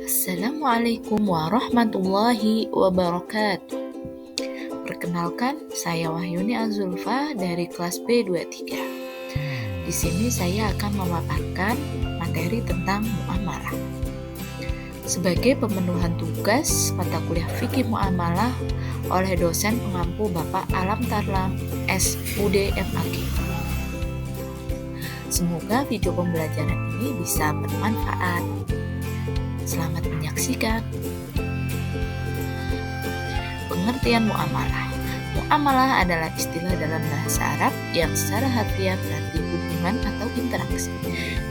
Assalamualaikum warahmatullahi wabarakatuh. Perkenalkan, saya Wahyuni Azulfa dari kelas B23. Di sini saya akan memaparkan materi tentang muamalah. Sebagai pemenuhan tugas mata kuliah fikih muamalah oleh dosen pengampu Bapak Alam Tarlam SUD MAG. Semoga video pembelajaran ini bisa bermanfaat. Selamat menyaksikan. Pengertian muamalah. Muamalah adalah istilah dalam bahasa Arab yang secara harfiah berarti hubungan atau interaksi.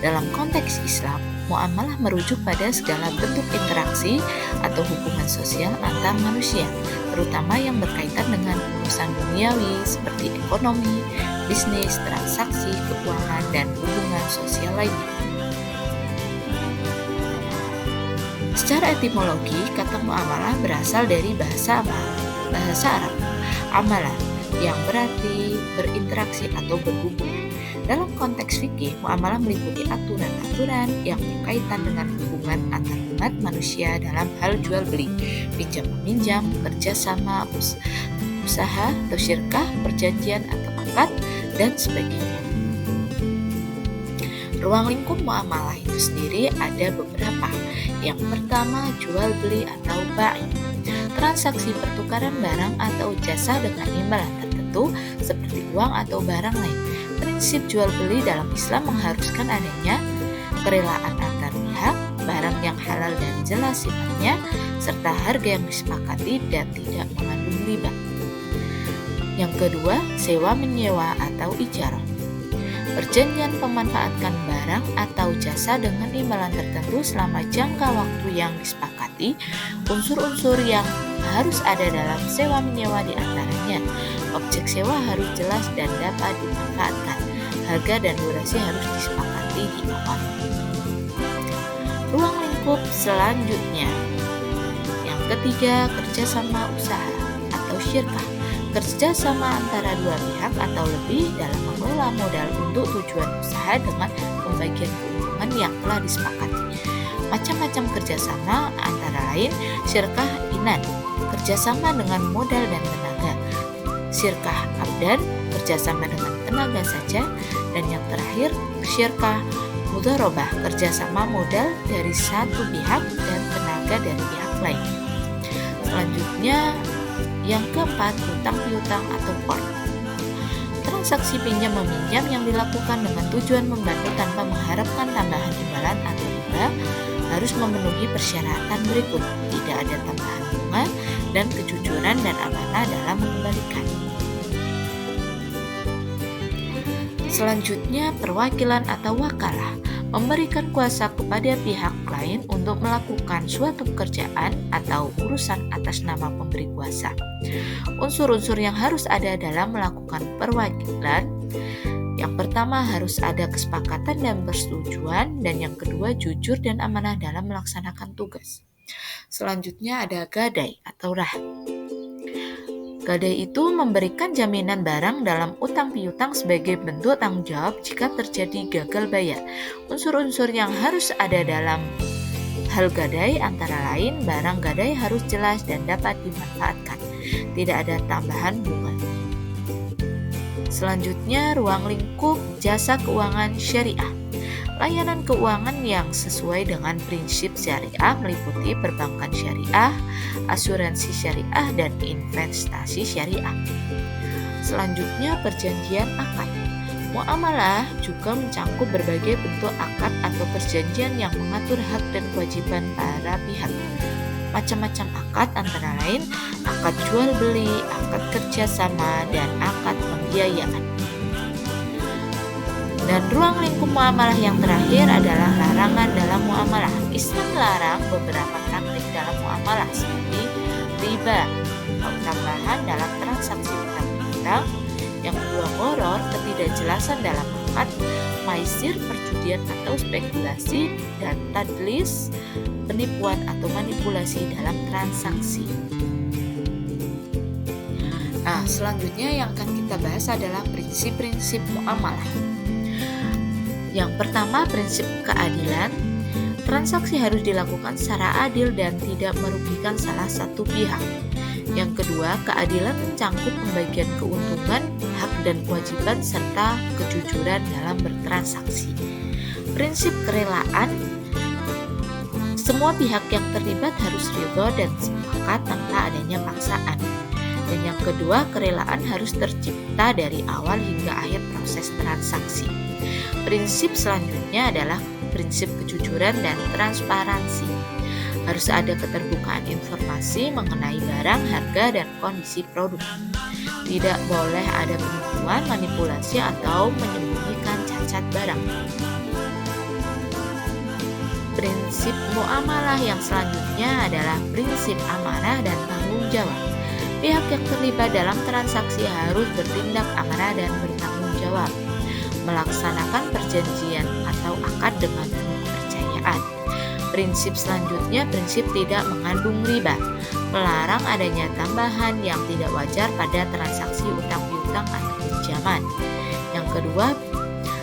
Dalam konteks Islam, muamalah merujuk pada segala bentuk interaksi atau hubungan sosial antar manusia, terutama yang berkaitan dengan urusan duniawi seperti ekonomi, bisnis, transaksi, keuangan, dan hubungan sosial lainnya. Secara etimologi, kata muamalah berasal dari bahasa Arab, amalah, yang berarti berinteraksi atau berhubungan. Dalam konteks fikih, muamalah meliputi aturan-aturan yang berkaitan dengan hubungan antar umat manusia dalam hal jual beli, pinjam meminjam, kerjasama, usaha atau syirkah, perjanjian atau akad, dan sebagainya. Ruang lingkup muamalah itu sendiri ada beberapa. Yang pertama, jual beli atau bai. Transaksi pertukaran barang atau jasa dengan imbalan tertentu seperti uang atau barang lain. Prinsip jual beli dalam Islam mengharuskan adanya kerelaan antar pihak, barang yang halal dan jelas sifatnya, serta harga yang disepakati dan tidak mengandung riba. Yang kedua, sewa menyewa atau ijarah. Perjanjian pemanfaatkan barang atau jasa dengan imbalan tertentu selama jangka waktu yang disepakati. Unsur-unsur yang harus ada dalam sewa menyewa diantaranya: objek sewa harus jelas dan dapat dimanfaatkan. Harga dan durasi harus disepakati di awal. Ruang lingkup selanjutnya. Yang ketiga, kerjasama usaha atau syirkah. Kerjasama antara dua pihak atau lebih dalam mengelola modal untuk tujuan usaha dengan pembagian keuntungan yang telah disepakati. Macam-macam kerjasama antara lain syirkah inan, kerjasama dengan modal dan tenaga, syirkah abdan, kerjasama dengan tenaga saja, dan yang terakhir syirkah mudharabah, kerjasama modal dari satu pihak dan tenaga dari pihak lain. Selanjutnya, yang keempat, hutang piutang atau qard. Transaksi pinjam meminjam yang dilakukan dengan tujuan membantu tanpa mengharapkan tambahan imbalan atau riba harus memenuhi persyaratan berikut: tidak ada tambahan bunga dan kejujuran dan amanah dalam mengembalikan. Selanjutnya, perwakilan atau wakalah. Memberikan kuasa kepada pihak lain untuk melakukan suatu pekerjaan atau urusan atas nama pemberi kuasa. Unsur-unsur yang harus ada dalam melakukan perwakilan: yang pertama, harus ada kesepakatan dan persetujuan, dan yang kedua, jujur dan amanah dalam melaksanakan tugas. Selanjutnya ada gadai atau rahn. Gadai itu memberikan jaminan barang dalam utang piutang sebagai bentuk tanggung jawab jika terjadi gagal bayar. Unsur-unsur yang harus ada dalam hal gadai antara lain: barang gadai harus jelas dan dapat dimanfaatkan, tidak ada tambahan bunga. Selanjutnya, ruang lingkup jasa keuangan syariah. Layanan keuangan yang sesuai dengan prinsip syariah meliputi perbankan syariah, asuransi syariah, dan investasi syariah. Selanjutnya, perjanjian akad. Muamalah juga mencangkup berbagai bentuk akad atau perjanjian yang mengatur hak dan kewajiban para pihak. Macam-macam akad antara lain akad jual beli, akad kerjasama, dan akad pembiayaan. Dan ruang lingkup muamalah yang terakhir adalah larangan dalam muamalah. Islam melarang beberapa praktik dalam muamalah seperti riba, tambahan dalam transaksi utang piutang. Yang kedua, gharar, ketidakjelasan dalam akad, maisir, perjudian atau spekulasi, dan tadlis, penipuan atau manipulasi dalam transaksi. Nah, selanjutnya yang akan kita bahas adalah prinsip-prinsip muamalah. Yang pertama, prinsip keadilan. Transaksi harus dilakukan secara adil dan tidak merugikan salah satu pihak. Yang kedua, keadilan mencangkup pembagian keuntungan, hak dan kewajiban serta kejujuran dalam bertransaksi. Prinsip kerelaan, semua pihak yang terlibat harus ridho dan sepakat tanpa adanya paksaan. Dan yang kedua, kerelaan harus tercipta dari awal hingga akhir proses transaksi. Prinsip selanjutnya adalah prinsip kejujuran dan transparansi. Harus ada keterbukaan informasi mengenai barang, harga, dan kondisi produk. Tidak boleh ada penipuan, manipulasi, atau menyembunyikan cacat barang. Prinsip muamalah yang selanjutnya adalah prinsip amanah dan tanggung jawab. Pihak yang terlibat dalam transaksi harus bertindak amanah dan bertanggung jawab, melaksanakan perjanjian atau akad dengan penuh kepercayaan. Prinsip selanjutnya, prinsip tidak mengandung riba, melarang adanya tambahan yang tidak wajar pada transaksi utang piutang atau pinjaman. Yang kedua,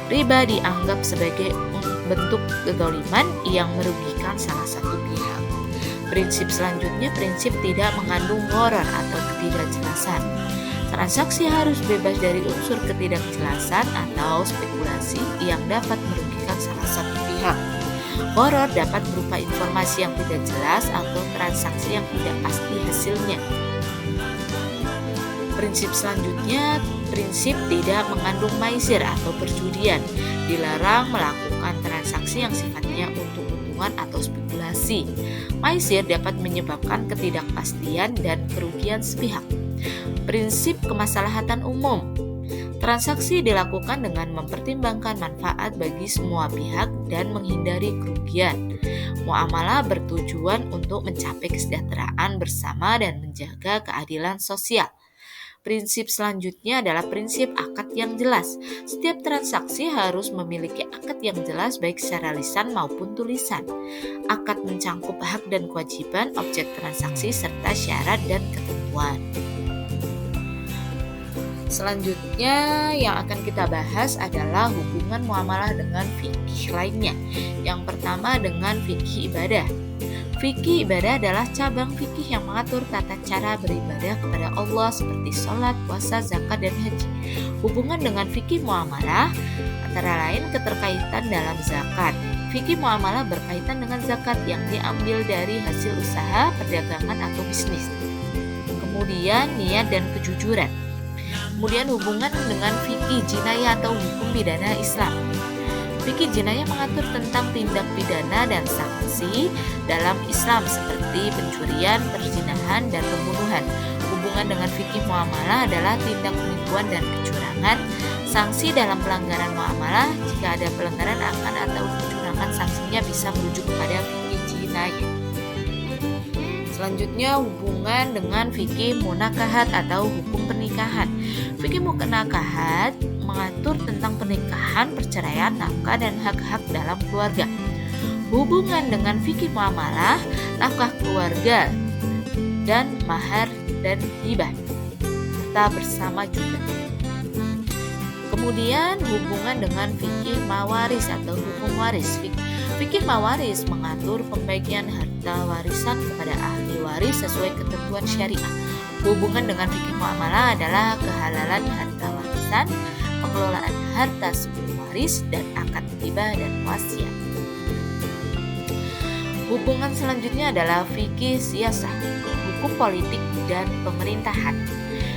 riba dianggap sebagai bentuk kezaliman yang merugikan salah satu pihak. Prinsip selanjutnya, prinsip tidak mengandung gharar atau ketidakjelasan. Transaksi harus bebas dari unsur ketidakjelasan atau spekulasi yang dapat merugikan salah satu pihak. Gharar dapat berupa informasi yang tidak jelas atau transaksi yang tidak pasti hasilnya. Prinsip selanjutnya, prinsip tidak mengandung maisir atau perjudian. Dilarang melakukan transaksi yang sifatnya untung-untungan atau spekulasi. Maisir dapat menyebabkan ketidakpastian dan kerugian sepihak. Prinsip kemaslahatan umum. Transaksi dilakukan dengan mempertimbangkan manfaat bagi semua pihak dan menghindari kerugian. Muamalah bertujuan untuk mencapai kesejahteraan bersama dan menjaga keadilan sosial. Prinsip selanjutnya adalah prinsip akad yang jelas. Setiap transaksi harus memiliki akad yang jelas baik secara lisan maupun tulisan. Akad mencangkup hak dan kewajiban objek transaksi serta syarat dan ketentuan. Selanjutnya yang akan kita bahas adalah hubungan muamalah dengan fikih lainnya. Yang pertama dengan fikih ibadah. Fikih ibadah adalah cabang fikih yang mengatur tata cara beribadah kepada Allah seperti sholat, puasa, zakat, dan haji. Hubungan dengan fikih muamalah antara lain keterkaitan dalam zakat. Fikih muamalah berkaitan dengan zakat yang diambil dari hasil usaha, perdagangan, atau bisnis. Kemudian niat dan kejujuran. Kemudian hubungan dengan fikih jinayah atau hukum pidana Islam. Fikih jinayah mengatur tentang tindak pidana dan sanksi dalam Islam seperti pencurian, perzinahan, dan pembunuhan. Hubungan dengan fikih muamalah adalah tindak penipuan dan kecurangan. Sanksi dalam pelanggaran muamalah, jika ada pelanggaran akan atau kecurangan, sanksinya bisa merujuk kepada fikih jinayah. Selanjutnya hubungan dengan fikih munakahat atau hukum pernikahan. Fikih munakahat mengatur tentang pernikahan, perceraian, nafkah, dan hak-hak dalam keluarga. Hubungan dengan fikih muamalah, nafkah keluarga, dan mahar dan hibah serta bersama juga. Kemudian hubungan dengan fikih mawaris atau hukum waris. Fikih mawaris mengatur pembagian harta warisan kepada ahli waris sesuai ketentuan syariah. Hubungan dengan fikih muamalah adalah kehalalan harta warisan, pengelolaan harta sebelum waris, dan akad hibah dan wasiat. Hubungan selanjutnya adalah fikih siyasah, hukum politik dan pemerintahan.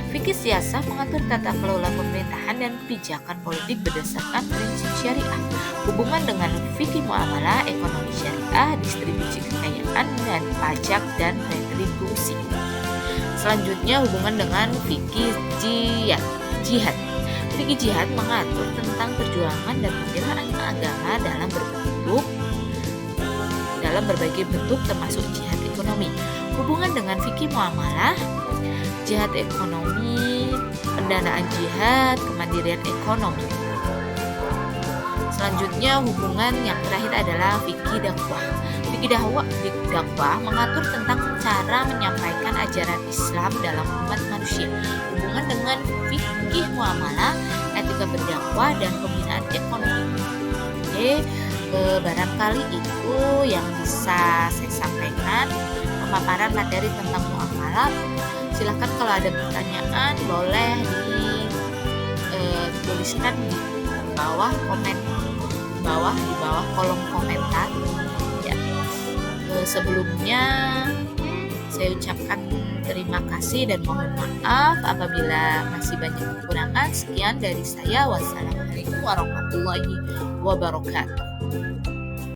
Fikih siyasah mengatur tata kelola pemerintahan dan kebijakan politik berdasarkan prinsip syariah. Hubungan dengan fikih muamalah, ekonomi syariah, distribusi kekayaan, dan pajak dan retribusi. Selanjutnya hubungan dengan fikih jihad. Fikih jihad mengatur tentang perjuangan dan pembelaan agama dalam berbagai bentuk termasuk jihad ekonomi. Hubungan dengan fikih muamalah, jihad ekonomi, pendanaan jihad, kemandirian ekonomi. Selanjutnya hubungan yang terakhir adalah fikih dakwah. Fikih dakwah mengatur tentang cara menyampaikan ajaran Islam dalam umat manusia. Hubungan dengan fikih muamalah, etika berdakwah, dan pembinaan ekonomi. Oke, Barangkali itu yang bisa saya sampaikan, pemaparan materi tentang muamalah. Silahkan kalau ada pertanyaan boleh dituliskan di bawah di bawah kolom komentar ya. Sebelumnya saya ucapkan terima kasih dan mohon maaf apabila masih banyak kekurangan. Sekian dari saya. Wassalamualaikum warahmatullahi wabarakatuh.